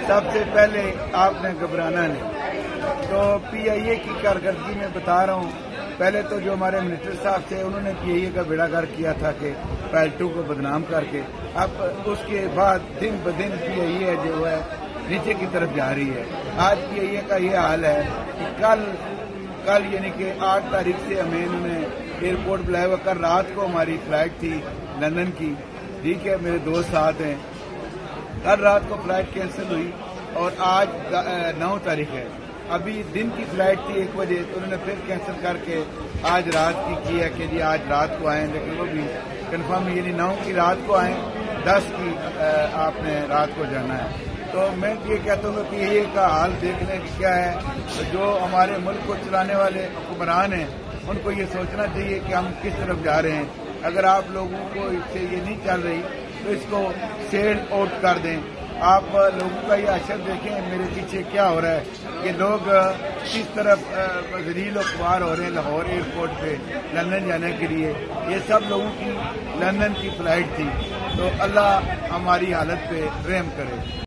سب سے پہلے آپ نے گھبرانا نہیں. تو پی آئی اے کی کارکردگی میں بتا رہا ہوں. پہلے تو جو ہمارے منسٹر صاحب تھے انہوں نے پی آئی اے کا بیڑا گرک کیا تھا کہ پالٹو کو بدنام کر کے. اب اس کے بعد دن بدن پی آئی اے جو ہے نیچے کی طرف جا رہی ہے. آج پی آئی اے کا یہ حال ہے کہ کل یعنی کہ 8 تاریخ سے ہمیں انہوں نے ایئرپورٹ بلایا ہوا. کل رات کو ہماری فلائٹ تھی لندن کی. ٹھیک ہے, میرے دوست ساتھ ہیں. کل رات کو فلائٹ کینسل ہوئی اور آج 9 تاریخ ہے. ابھی دن کی فلائٹ تھی 1 بجے, تو انہوں نے پھر کینسل کر کے آج رات کی ہے کہ جی آج رات کو آئیں, لیکن وہ بھی کنفرم یعنی 9 کی رات کو آئیں, 10 کی آپ نے رات کو جانا ہے. تو میں یہ کہتا ہوں کہ یہ کا حال دیکھنے کی کیا ہے. جو ہمارے ملک کو چلانے والے حکمران ہیں ان کو یہ سوچنا چاہیے کہ ہم کس طرف جا رہے ہیں. اگر آپ لوگوں کو اس سے یہ نہیں چل رہی تو اس کو سیل آؤٹ کر دیں. آپ لوگوں کا یہ اشر دیکھیں میرے پیچھے کیا ہو رہا ہے کہ لوگ کس طرف ذلیل و خوار ہو رہے ہیں لاہور ایئرپورٹ پہ لندن جانے کے لیے. یہ سب لوگوں کی لندن کی فلائٹ تھی. تو اللہ ہماری حالت پہ رحم کرے.